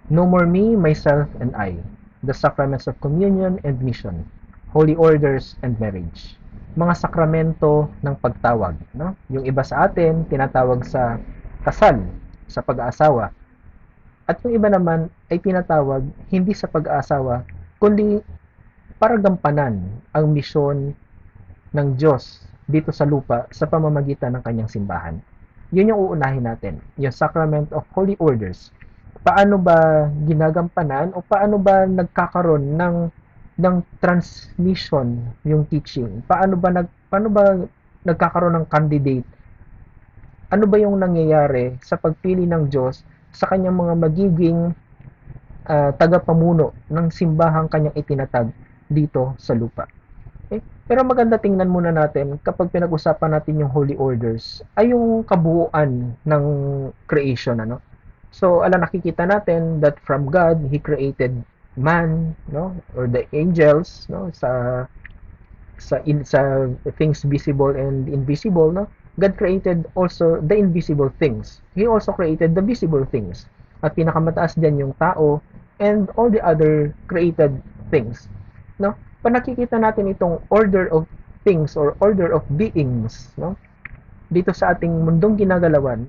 No more me, myself, and I. The sacraments of communion and mission. Holy orders and marriage. Mga sakramento ng pagtawag. No? Yung iba sa atin, tinatawag sa kasal, sa pag-aasawa. At yung iba naman ay tinatawag hindi sa pag-aasawa, kundi para gampanan ang misyon ng Diyos dito sa lupa sa pamamagitan ng kanyang simbahan. Yun yung uunahin natin, yung Sacrament of Holy Orders. Paano ba ginagampanan o paano ba nagkakaroon ng transmission yung teaching? Paano ba nagkakaroon ng candidate? Ano ba yung nangyayari sa pagpili ng Diyos sa kanyang mga magiging tagapamuno ng simbahang kanyang itinatag dito sa lupa? Okay? Pero maganda tingnan muna natin kapag pinag-usapan natin yung holy orders ay yung kabuuan ng creation, ano? So, nakikita natin that from God, He created man, no? Or the angels, no? Sa things visible and invisible, no? God created also the invisible things. He also created the visible things. At pinakamataas diyan yung tao and all the other created things, no? Pag nakikita natin itong order of things or order of beings, no? Dito sa ating mundong ginagalawan,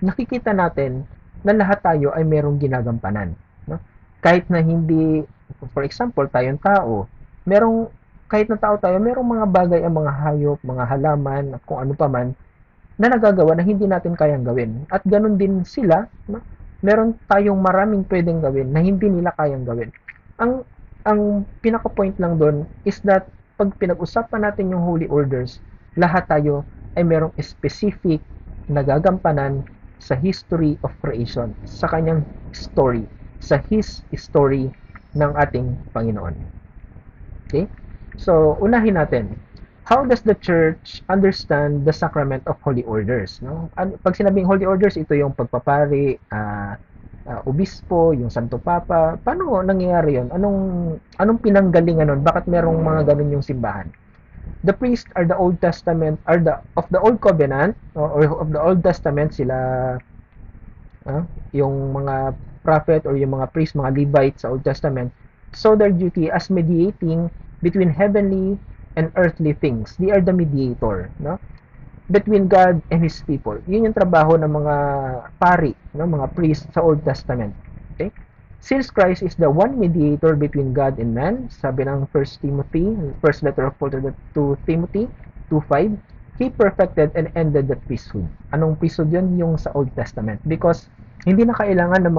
nakikita natin na lahat tayo ay merong ginagampanan, no? Kahit na hindi, for example, tayong tao, merong kahit na tao tayo, merong mga bagay ang mga hayop, mga halaman, at kung ano pa man, na nagagawa na hindi natin kayang gawin. At ganun din sila, no? Meron tayong maraming pwedeng gawin na hindi nila kayang gawin. Ang ang pinaka-point lang doon is that pag pinag-usapan natin yung holy orders, lahat tayo ay merong specific nagagampanan sa history of creation, sa kanyang story, sa His story ng ating Panginoon. Okay? So, unahin natin. How does the church understand the sacrament of holy orders? No? Pag sinabing holy orders, ito yung pagpapari, obispo, yung Santo Papa. Paano nangyayari yun? Anong pinanggalingan nun? Bakit merong mga ganun yung simbahan? The priests are the Old Testament, are of the Old Covenant, or of the Old Testament, sila, yung mga prophet or yung mga priest, mga Levites sa Old Testament, so their duty as mediating between heavenly and earthly things. They are the mediator, no? Between God and His people. Yun yung trabaho ng mga pari, no? Mga priest sa Old Testament. Okay? Since Christ is the one mediator between God and man, sabi ng first letter of Paul to Timothy 2:5, He perfected and ended the priesthood. Anong priesthood yun? Yung sa Old Testament. Because hindi na kailangan ng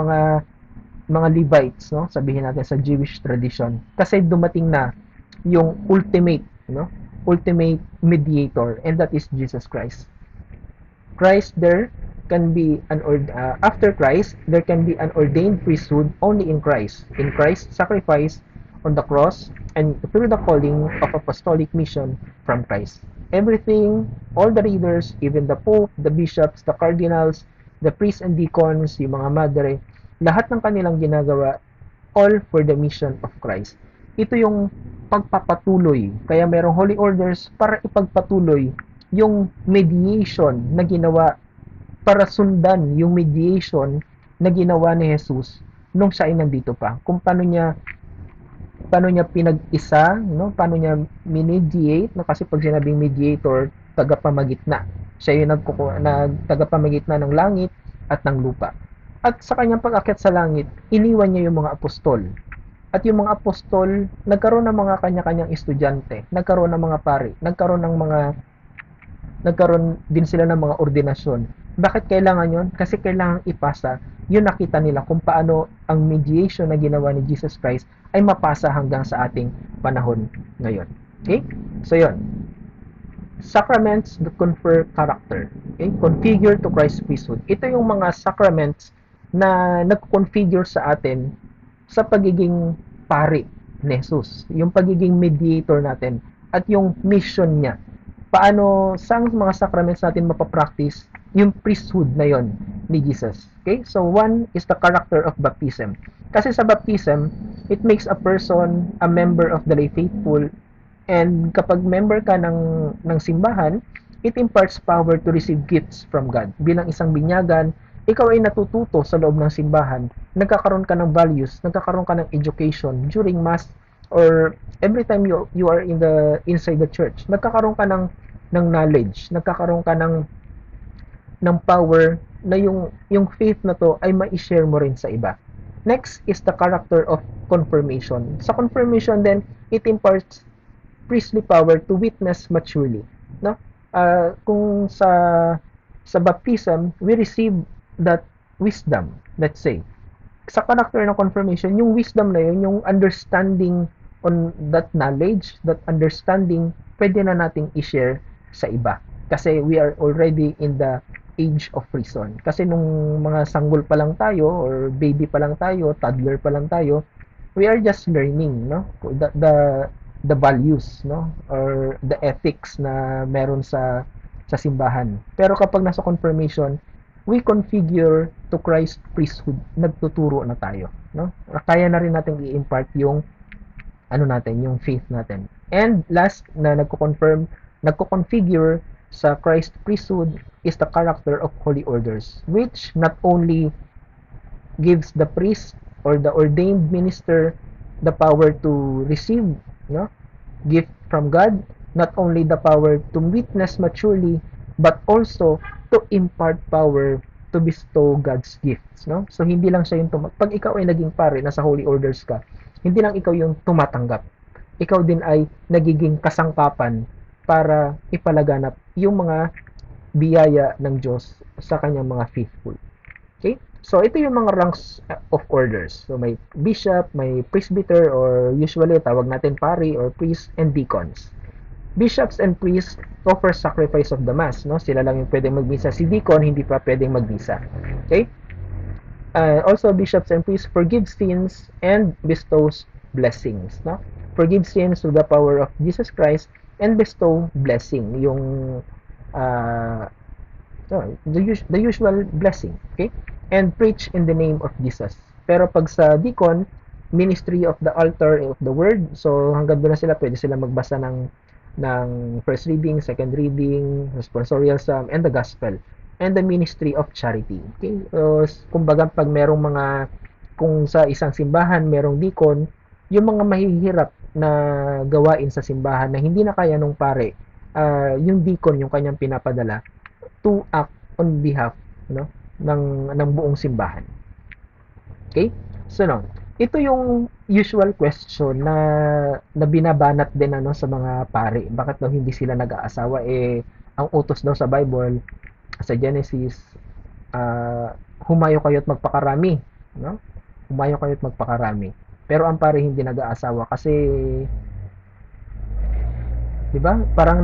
mga Levites, no? Sabihin natin sa Jewish tradition. Kasi dumating na yung ultimate mediator, and that is Jesus Christ. Christ there can be after Christ there can be an ordained priesthood only in Christ. In Christ's sacrifice on the cross and through the calling of apostolic mission from Christ. Everything, all the readers, even the Pope, the bishops, the cardinals, the priests and deacons, yung mga madre, lahat ng kanilang ginagawa, all for the mission of Christ. Ito yung pagpapatuloy. Kaya merong holy orders para ipagpatuloy yung mediation na ginawa, para sundan yung mediation na ginawa ni Jesus nung siya ay nandito pa. Kung paano niya pinag-isa, no? Paano niya mediate, no? Kasi pag sinabing mediator, tagapamagitna. Siya yung tagapamagitna ng langit at ng lupa. At sa kanyang pag-akyat sa langit, iniwan niya yung mga apostol. At yung mga apostol, nagkaroon ng mga kanya-kanyang estudyante, nagkaroon ng mga pari, nagkaroon din sila ng mga ordinasyon. Bakit kailangan yon? Kasi kailangan ipasa yung nakita nila kung paano ang mediation na ginawa ni Jesus Christ ay mapasa hanggang sa ating panahon ngayon. Okay? So yon. Sacraments that confer character. Okay? Configure to Christ's priesthood. Ito yung mga sacraments na nag-configure sa atin sa pagiging pari ni Jesus, yung pagiging mediator natin, at yung mission niya. Paano, sa mga sacraments natin mapapractice yung priesthood na yon ni Jesus. Okay? So, one is the character of baptism. Kasi sa baptism, it makes a person a member of the lay faithful, and kapag member ka ng simbahan, it imparts power to receive gifts from God. Bilang isang binyagan, ikaw ay natututo sa loob ng simbahan, nagkakaroon ka ng values, nagkakaroon ka ng education during mass or every time you are in the inside the church, nagkakaroon ka ng knowledge, nagkakaroon ka ng power na yung faith na to ay ma-share mo rin sa iba. Next is the character of confirmation. Sa confirmation then, it imparts priestly power to witness maturely, no? Kung sa baptism, we receive that wisdom, let's say. Sa character ng confirmation, yung wisdom na yun, yung understanding on that knowledge, that understanding, pwede na nating i-share sa iba. Kasi we are already in the age of reason. Kasi nung mga sanggol pa lang tayo, or baby pa lang tayo, toddler pa lang tayo, we are just learning, no? The values, no? Or the ethics na meron sa simbahan. Pero kapag nasa confirmation, we configure to Christ priesthood. Nagtuturo na tayo, no? Kaya na rin natin i-impart yung ano natin, yung faith natin. And last na nagko-configure sa Christ priesthood is the character of holy orders, which not only gives the priest or the ordained minister the power to receive, no, gift from God, not only the power to witness maturely, but also to impart power to bestow God's gifts, no? So hindi lang siya yung pag ikaw ay naging pare, nasa holy orders ka, hindi lang ikaw yung tumatanggap. Ikaw din ay nagiging kasangkapan para ipalaganap yung mga biyaya ng Diyos sa kanyang mga faithful. Okay? So, ito yung mga ranks of orders. So, may bishop, may presbyter, or usually tawag natin pari or priest, and deacons. Bishops and priests offer sacrifice of the mass. No? Sila lang yung pwedeng magbisa. Si deacon, hindi pa pwedeng magbisa. Okay? Also, bishops and priests forgive sins and bestows blessings. No? Forgive sins through the power of Jesus Christ and bestow blessing. Yung the usual blessing. Okay? And preach in the name of Jesus. Pero pag sa deacon, ministry of the altar of the word, so hanggang doon na sila, pwede sila magbasa ng first reading, second reading, responsorial psalm, and the gospel. And the ministry of charity. Okay? So, kumbaga, pag merong kung sa isang simbahan, merong deacon, yung mga mahihirap na gawain sa simbahan na hindi na kaya nung pare, yung deacon, yung kanyang pinapadala, to act on behalf, no, ng buong simbahan. Okay? So, no, ito yung usual question na binabanat din sa mga pare. Bakit daw hindi sila nag-aasawa? Ang utos daw sa Bible, sa Genesis, humayo kayo at magpakarami. No? Humayo kayo at magpakarami. Pero ang pare hindi nag-aasawa kasi, di ba? Parang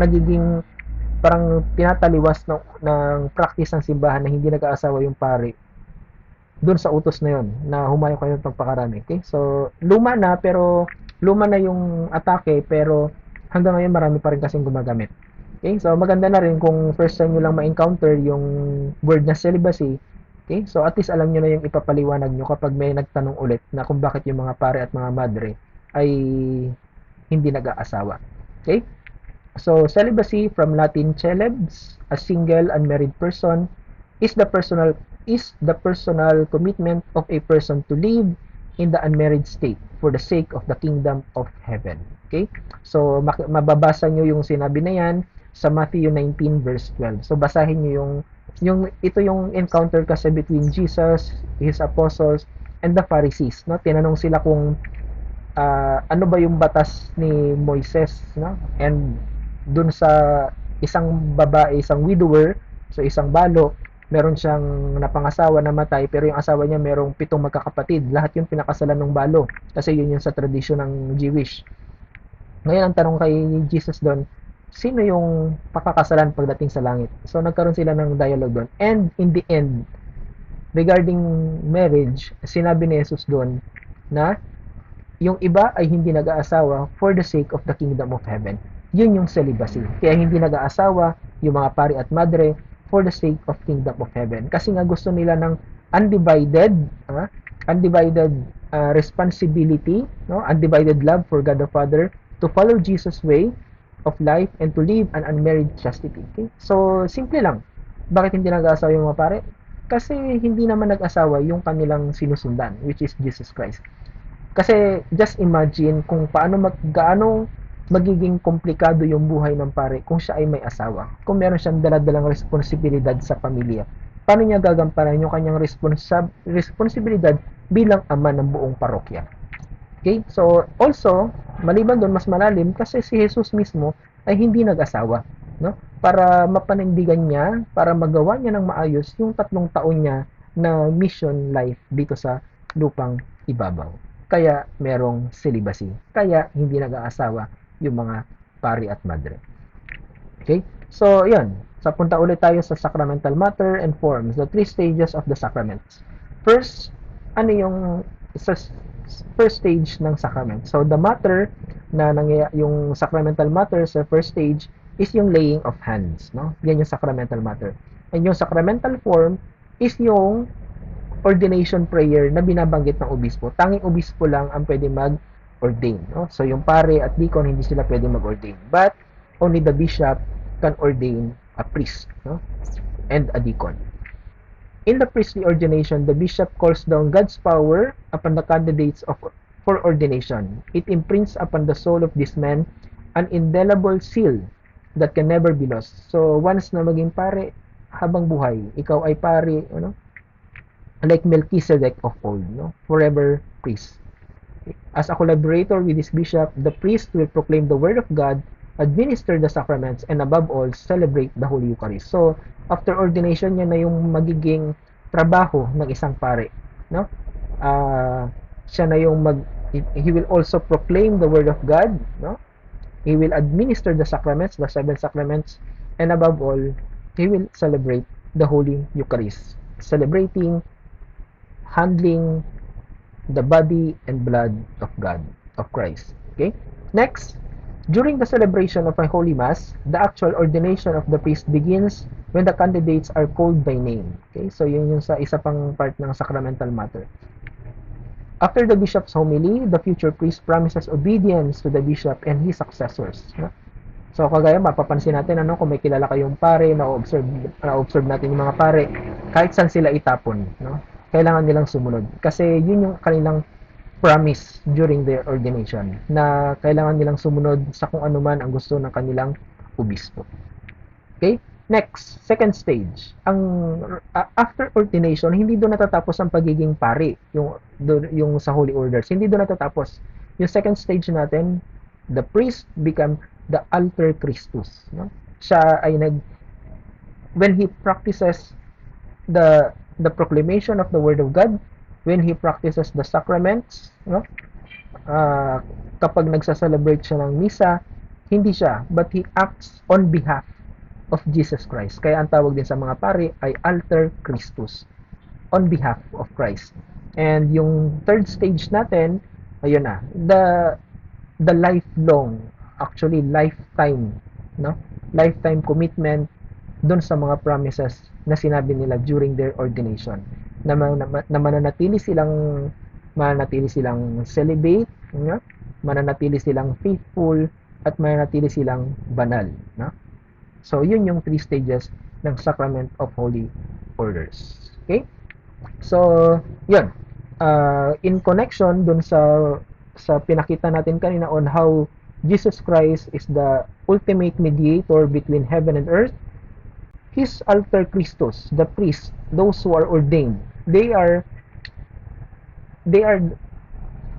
pinataliwas ng practice ng simbahan na hindi nag-aasawa yung pare doon sa utos na yon na humayo kayo ng pagpakarami. Okay? So, luma na yung atake, pero hanggang ngayon marami pa rin kasing gumagamit. Okay? So, maganda na rin kung first time nyo lang ma-encounter yung word na celibacy. Okay? So, at least alam nyo na yung ipapaliwanag nyo kapag may nagtanong ulit na kung bakit yung mga pare at mga madre ay hindi nag-aasawa. Okay? So, celibacy from Latin celebs, a single unmarried person, is the personal commitment of a person to live in the unmarried state for the sake of the kingdom of heaven. Okay? So, mababasa nyo yung sinabi na yan sa Matthew 19 verse 12. So, basahin nyo ito yung encounter kasi between Jesus, his apostles, and the Pharisees. No? Tinanong sila kung ano ba yung batas ni Moises, no? And dun sa isang babae, isang widower, so isang balo, meron siyang napangasawa, namatay, pero yung asawa niya merong 7 magkakapatid. Lahat yung pinakasalan ng balo kasi yun yung sa tradisyon ng Jewish. Ngayon ang tanong kay Jesus doon, sino yung pakakasalan pagdating sa langit? So nagkaroon sila ng dialogue doon. And in the end, regarding marriage, sinabi ni Jesus doon na yung iba ay hindi nag-aasawa for the sake of the kingdom of heaven. Yun yung celibacy. Kaya hindi nag-aasawa yung mga pari at madre for the sake of kingdom of heaven. Kasi nga gusto nila ng undivided responsibility, no? Undivided love for God the Father, to follow Jesus' way of life and to live an unmarried chastity. Okay? So, simple lang. Bakit hindi nag-aasawa yung mga pare? Kasi hindi naman nag-asawa yung kanilang sinusundan, which is Jesus Christ. Kasi just imagine kung gaano magiging komplikado yung buhay ng pare kung siya ay may asawa. Kung meron siyang daladalang responsibilidad sa pamilya. Paano niya gagampanan yung kanyang responsibilidad bilang ama ng buong parokya? Okay? So, also, maliban doon, mas malalim kasi si Jesus mismo ay hindi nag-asawa. No? Para mapanindigan niya, para magawa niya ng maayos yung 3 taon niya na mission life dito sa lupang ibabaw. Kaya merong celibacy. Kaya hindi nag-aasawa yung mga pari at madre. Okay? So, yan. So, punta ulit tayo sa sacramental matter and forms, the 3 stages of the sacraments. First, ano yung sa first stage ng sacrament? So, the matter yung sacramental matter sa first stage is yung laying of hands, no? Yan yung sacramental matter. And yung sacramental form is yung ordination prayer na binabanggit ng obispo. Tanging obispo lang ang pwede mag-ordain. No? So yung pare at deacon, hindi sila pwede mag-ordain. But only the bishop can ordain a priest, no? And a deacon. In the priestly ordination, the bishop calls down God's power upon the candidates for ordination. It imprints upon the soul of this man an indelible seal that can never be lost. So once na maging pare, habang buhay, ikaw ay pare, ano? Like Melchizedek of old, no? Forever priest. As a collaborator with his bishop, the priest will proclaim the word of God, administer the sacraments, and above all, celebrate the Holy Eucharist. So, after ordination, yan na yung magiging trabaho ng isang pare, no? Siya na yung he will also proclaim the word of God, no? He will administer the sacraments, the 7 sacraments, and above all, he will celebrate the Holy Eucharist, celebrating, handling the body and blood of God, of Christ. Okay? Next, during the celebration of a Holy Mass, the actual ordination of the priest begins when the candidates are called by name. Okay? So, yun yung sa isa pang part ng sacramental matter. After the bishop's homily, the future priest promises obedience to the bishop and his successors. No? So, kagaya, mapapansin natin, ano, kung may kilala kayong pare, na-observe natin yung mga pare, kahit saan sila itapon, no? Kailangan nilang sumunod. Kasi yun yung kanilang promise during their ordination, na kailangan nilang sumunod sa kung ano man ang gusto ng kanilang obispo. Okay? Next, second stage. After ordination, hindi doon natatapos ang pagiging pari, yung sa Holy Orders. Hindi doon natatapos. Yung second stage natin, the priest become the alter Christus. No? Siya ay when he practices the proclamation of the Word of God, when he practices the sacraments, no? Kapag nagsa-celebrate siya ng misa, hindi siya, but he acts on behalf of Jesus Christ. Kaya ang tawag din sa mga pari ay alter Christus, on behalf of Christ. And yung third stage natin, ayun na, the lifelong, actually lifetime, no? Lifetime commitment doon sa mga promises na sinabi nila during their ordination, na mananatili silang celibate, no? Mananatili silang faithful, at mananatili silang banal, no? So yun yung 3 stages ng Sacrament of Holy Orders. Okay? So yun, in connection dun sa pinakita natin kanina on how Jesus Christ is the ultimate mediator between heaven and earth, his alter Christus, the priest, those who are ordained, they are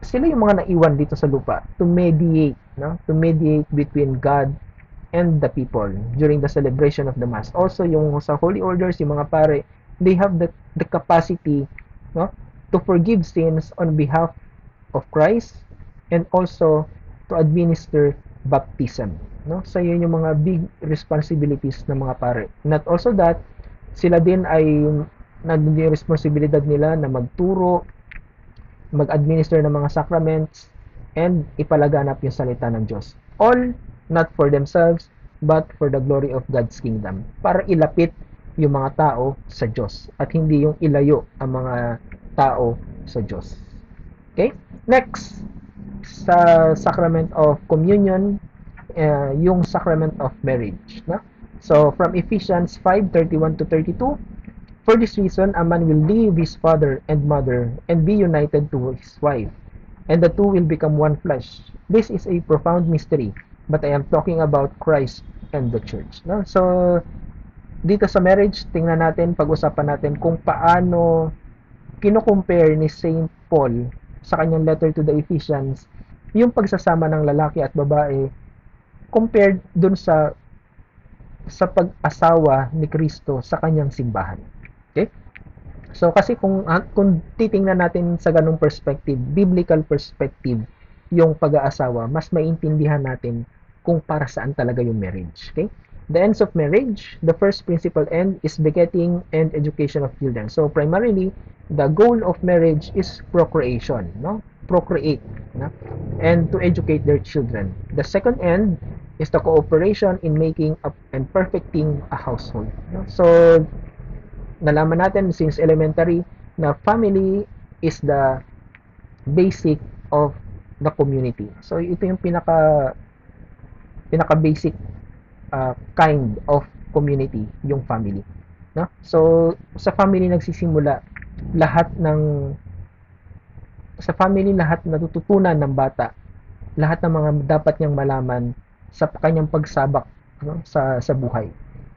sila yung mga naiwan dito sa lupa to mediate, no? To mediate between God and the people during the celebration of the Mass. Also, yung sa Holy Orders, yung mga pare, they have the capacity, no, to forgive sins on behalf of Christ and also to administer baptism, no? So yun yung mga big responsibilities ng mga pare. Not also that, sila din ay naging responsibilidad nila na magturo, mag-administer ng mga sacraments, and ipalaganap yung salita ng Diyos. All not for themselves, but for the glory of God's kingdom. Para ilapit yung mga tao sa Diyos at hindi yung ilayo ang mga tao sa Diyos. Okay? Next, sa sacrament of communion, yung sacrament of marriage, no? So from Ephesians 5:31 to 32, For this reason, a man will leave his father and mother and be united to his wife, and the two will become one flesh. This is a profound mystery, but I am talking about Christ and the church. No? So, dito sa marriage, tingnan natin, pag-usapan natin kung paano kino-compare ni Saint Paul sa kanyang letter to the Ephesians yung pagsasama ng lalaki at babae compared dun sa pag-asawa ni Kristo sa kanyang simbahan. Okay? So kasi kung titingnan natin sa ganung perspective, biblical perspective, yung pag-aasawa, mas maintindihan natin kung para saan talaga yung marriage. Okay? The ends of marriage, the first principal end is begetting and education of children. So primarily, the goal of marriage is procreation, no? Procreate, no? And to educate their children. The second end is the cooperation in making up and perfecting a household. No? So nalaman natin since elementary na family is the basic of the community. So ito yung pinaka basic kind of community, yung family, no? So sa family nagsisimula lahat ng lahat natututunan ng bata, lahat ng mga dapat niyang malaman sa kanyang pagsabak, no, sa buhay.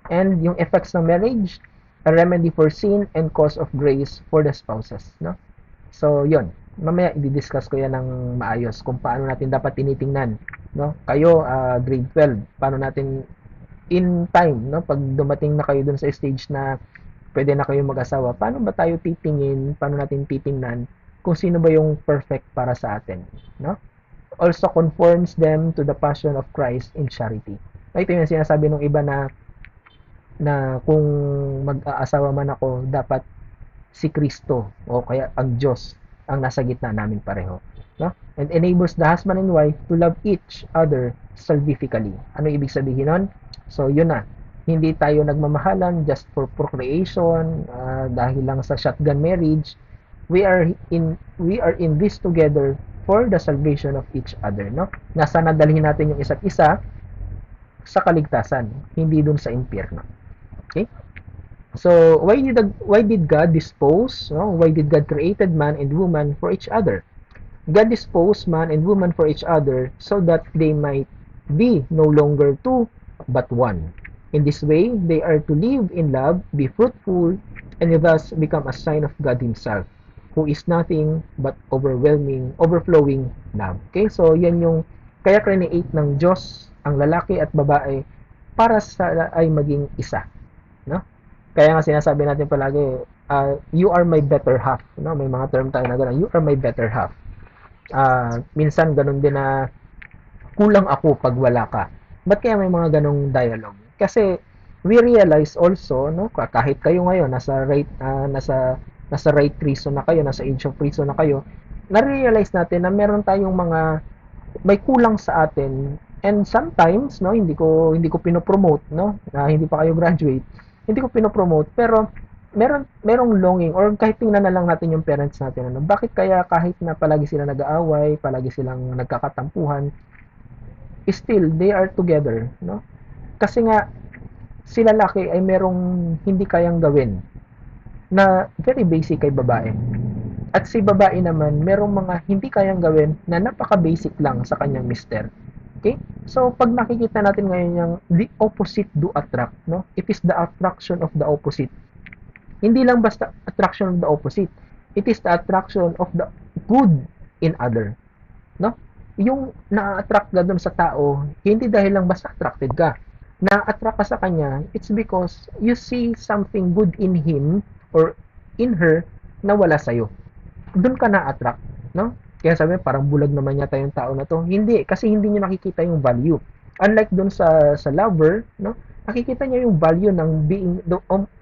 And yung effects ng marriage, a remedy for sin and cause of grace for the spouses, no? So, yon. Mamaya i-discuss ko yan ng maayos kung paano natin dapat tinitingnan, no? Kayo, grade 12, paano natin in time, no? Pag dumating na kayo dun sa stage na pwede na kayo mag-asawa, paano ba tayo titingin, paano natin titingnan kung sino ba yung perfect para sa atin, no? Also conforms them to the passion of Christ in charity. Ito yung sinasabi ng iba na kung mag-aasawa man ako, dapat si Kristo o kaya ang Diyos ang nasa gitna namin pareho, no? And enables the husband and wife to love each other salvifically. Ano ibig sabihin nun? So yun na, hindi tayo nagmamahalan just for procreation, dahil lang sa shotgun marriage. We are in this together for the salvation of each other, no? Nasa nadalhin natin yung isa't isa sa kaligtasan, hindi dun sa impyerno. Okay? So, why did God dispose, no? Why did God created man and woman for each other? God disposed man and woman for each other so that they might be no longer two, but one. In this way, they are to live in love, be fruitful, and thus become a sign of God Himself, who is nothing but overflowing love. Okay? So, yan yung kaya create ng Diyos ang lalaki at babae para sa ay maging isa, no? Kaya nga sinasabi natin palagi, you are my better half, no? May mga term tayo na gano'n, you are my better half. Minsan ganun din na kulang ako pag wala ka. Ba't kaya may mga ganong dialogue? Kasi we realize also, no, kahit kayo ngayon nasa right reason na kayo, nasa age of reason na kayo, na-realize natin na meron tayong mga may kulang sa atin, and sometimes, no, hindi ko pinopromote, no, na hindi pa kayo graduate, hindi ko pinopromote, pero merong longing, or kahit tingnan na lang natin yung parents natin, ano, bakit kaya kahit na palagi sila nag-aaway, palagi silang nagkakatampuhan, still they are together, no? Kasi nga si lalaki ay merong hindi kayang gawin na very basic kay babae. At si babae naman, merong mga hindi kayang gawin na napaka-basic lang sa kanyang mister. Okay? So, pag nakikita natin ngayon yung the opposite do attract, no? It is the attraction of the opposite. Hindi lang basta attraction of the opposite. It is the attraction of the good in other, no? Yung na-attract ka dun sa tao, hindi dahil lang basta attracted ka. Na-attract ka sa kanya, it's because you see something good in him or in her na wala sa'yo. Doon ka na-attract, no? Kaya sabi, parang bulag naman yata yung tao na to. Hindi, kasi hindi niya nakikita yung value. Unlike doon sa lover, no? Nakikita niya yung value ng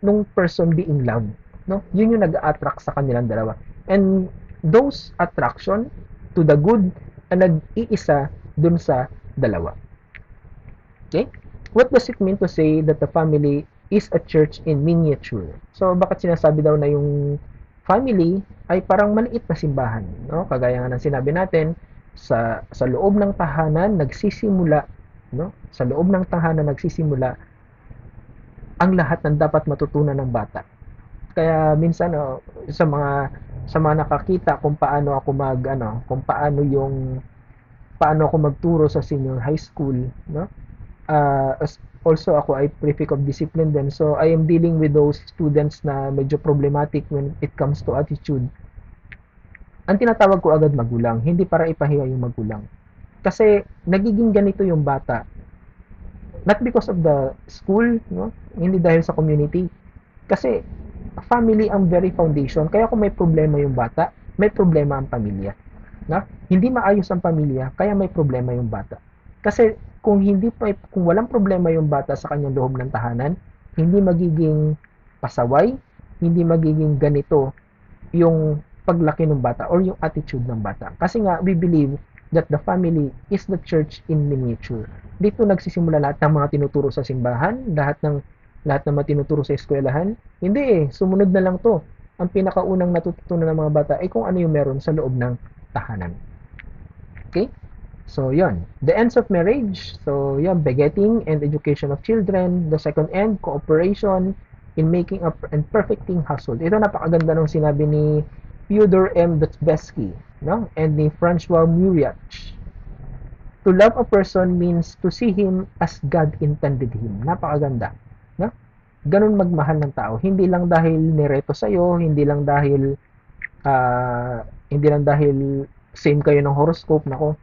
nung person being loved, no? Yun yung nag-attract sa kanilang dalawa. And those attraction to the good ang nag-iisa dun sa dalawa. Okay? What does it mean to say that the family is a church in miniature? So, bakit sinasabi daw na yung family ay parang maliit na simbahan, no? Kagaya nga ng sinabi natin, sa loob ng tahanan nagsisimula, no? Sa loob ng tahanan nagsisimula ang lahat ng dapat matutunan ng bata. Kaya minsan sa mga nakakita kung paano ako kung paano ako magturo sa senior high school, no? Also ako ay prefect of discipline din. So I am dealing with those students na medyo problematic when it comes to attitude. Ang tinatawag ko agad magulang, hindi para ipahiya yung magulang. Kasi nagiging ganito yung bata, not because of the school, no? Hindi dahil sa community. Kasi family ang very foundation. Kaya kung may problema yung bata, may problema ang pamilya. Na? Hindi maayos ang pamilya, kaya may problema yung bata. Kasi kung walang problema yung bata sa kanyang loob ng tahanan, hindi magiging pasaway, hindi magiging ganito yung paglaki ng bata or yung attitude ng bata. Kasi nga, we believe that the family is the church in miniature. Dito nagsisimula lahat ng mga tinuturo sa simbahan, lahat ng mga tinuturo sa eskwelahan. Hindi sumunod na lang to. Ang pinakaunang natututunan ng mga bata ay kung ano yung meron sa loob ng tahanan. Okay? So, yon. The ends of marriage. So, yon, begetting and education of children. The second end, cooperation in making up and perfecting household. Ito napakaganda ng sinabi ni Fyodor M. Dostoevsky, no? And ni Francois Muriach. To love a person means to see him as God intended him. Napakaganda, no? Ganun magmahal ng tao. Hindi lang dahil nireto sa'yo, hindi lang dahil same kayo ng horoscope, nako.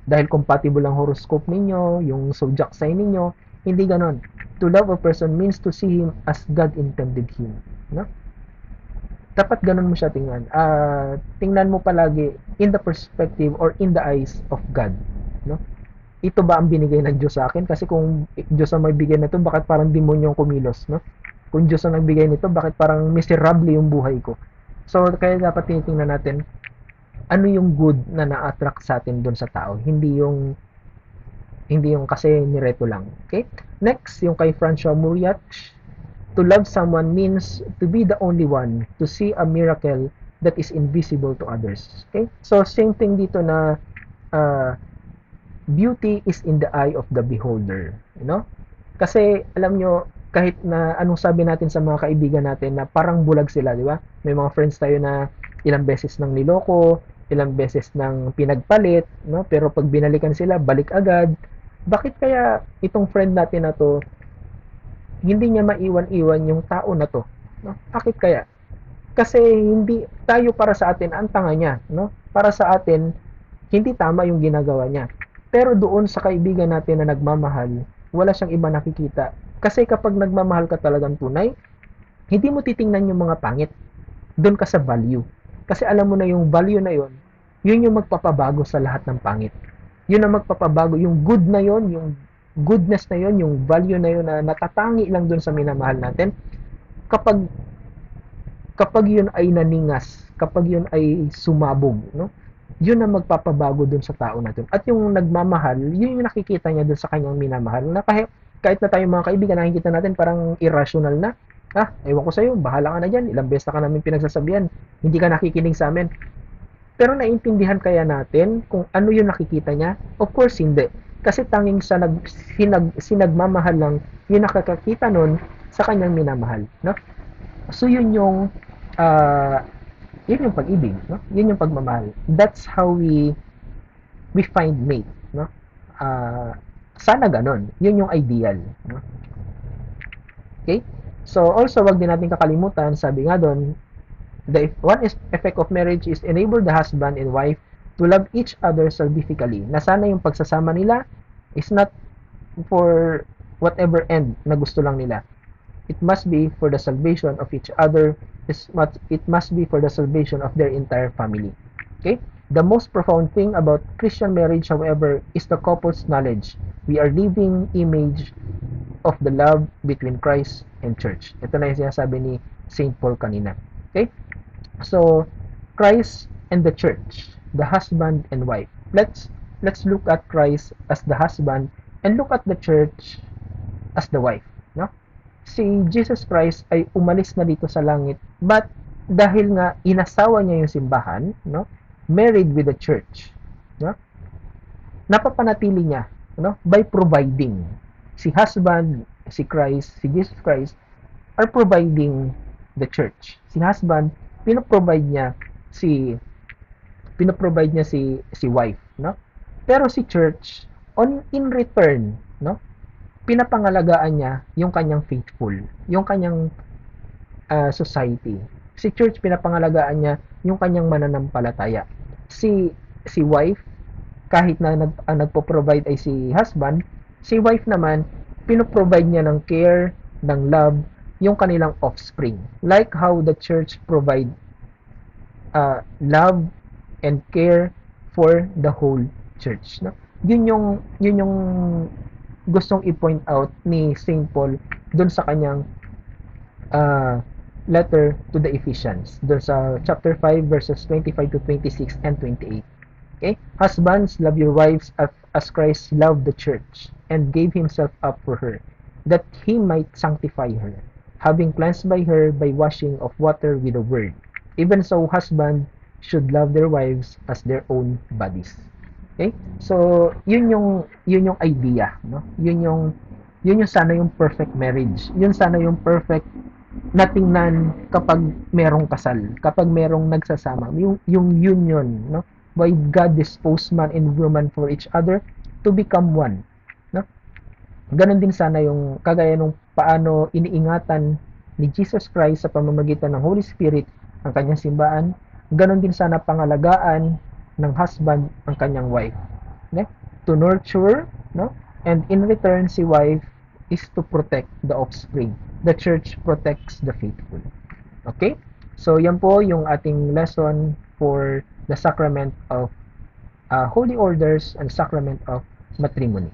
Dahil compatible ang horoscope ninyo, yung zodiac sign ninyo, hindi ganon. To love a person means to see him as God intended him, no? Dapat ganun mo siya tingnan. Tingnan mo palagi in the perspective or in the eyes of God, no? Ito ba ang binigay ng Diyos sa akin? Kasi kung Diyos ang may bigay nito, bakit parang demonyo ang kumilos, no? Kung Diyos ang nagbigay nito, bakit parang miserable yung buhay ko? So, kaya dapat tinitingnan natin ano yung good na na-attract sa atin doon sa tao. Hindi yung kasi nireto lang. Okay? Next, yung kay Francois Muriach. To love someone means to be the only one to see a miracle that is invisible to others. Okay? So, same thing dito na beauty is in the eye of the beholder. You know? Kasi, alam nyo, kahit na anong sabi natin sa mga kaibigan natin na parang bulag sila, di ba? May mga friends tayo na ilang beses nang niloko, ilang beses nang pinagpalit, no? Pero pag binalikan sila, balik agad. Bakit kaya itong friend natin na to, hindi niya maiwan-iwan yung tao na to, no? Bakit kaya? Kasi hindi tayo para sa atin ang tanga niya, no? Para sa atin, hindi tama yung ginagawa niya. Pero doon sa kaibigan natin na nagmamahal, wala siyang iba nakikita. Kasi kapag nagmamahal ka talagang tunay, hindi mo titingnan yung mga pangit. Doon ka sa value. Kasi alam mo na yung value na yon, yun yung magpapabago sa lahat ng pangit. Yun ang magpapabago, yung good na yon, yung goodness na yon, yung value na yon na natatangi lang doon sa minamahal natin. Kapag kapag yun ay naningas, kapag yun ay sumabog, no? Yun ang magpapabago dun sa tao natin. At yung nagmamahal, yun yung nakikita niya dun sa kanyang minamahal. Na kahit na tayo mga kaibigan, nakikita natin parang irrational na. Ewan ko sa'yo, bahala ka na dyan. Ilang beses na ka namin pinagsasabihan. Hindi ka nakikinig sa amin. Pero naintindihan kaya natin kung ano yung nakikita niya? Of course, hindi. Kasi tanging sinagmamahal lang yung nakakakita nun sa kanyang minamahal. No? So, uh, yun yung pag-ibig, no? Yun yung pagmamahal. That's how we find mate, no? Sana ganon. Yun yung ideal, no? Okay? So also wag din natin kakalimutan, sabi nga doon, the one effect of marriage is enable the husband and wife to love each other salvifically. Na sana yung pagsasama nila is not for whatever end na gusto lang nila. It must be for the salvation of each other. It must be for the salvation of their entire family. Okay? The most profound thing about Christian marriage, however, is the couple's knowledge. We are living image of the love between Christ and church. Ito na yung sinasabi ni St. Paul kanina. Okay? So, Christ and the church, the husband and wife. Let's look at Christ as the husband and look at the church as the wife, no? Si Jesus Christ ay umalis na dito sa langit, but dahil nga inasawa niya yung simbahan, no? Married with the church, no? Napapanatili niya, no? By providing. Si husband, si Christ, si Jesus Christ are providing the church. Si husband, pinoprovide niya si si wife, no? Pero si church, in return, no? Pinapangalagaan niya yung kanyang faithful, yung kanyang society. Si church, pinapangalagaan niya yung kanyang mananampalataya. Si wife, kahit na nagpo-provide ay si husband, si wife naman, pinoprovide niya ng care, ng love, yung kanilang offspring. Like how the church provide love and care for the whole church. No? Yun yung gustong i-point out ni Saint Paul doon sa kanyang uh, letter to the Ephesians, doon sa chapter 5 verses 25 to 26 and 28. Okay? Husbands, love your wives as Christ loved the church and gave himself up for her, that he might sanctify her, having cleansed by her by washing of water with the word. Even so, husbands should love their wives as their own bodies. Okay? So, yun yung idea, no? Yun yung sana yung perfect marriage. Yun sana yung perfect natingnan kapag merong kasal, kapag merong nagsasama, yung union, no? Why God disposed man and woman for each other to become one, no? Ganon din sana yung kagaya nung paano iniingatan ni Jesus Christ sa pamamagitan ng Holy Spirit ang kanyang simbahan, ganon din sana pangalagaan ng husband ang kanyang wife, okay? To nurture, no? And in return, si wife is to protect the offspring. The church protects the faithful. Okay? So, yan po yung ating lesson for the sacrament of holy orders and sacrament of matrimony.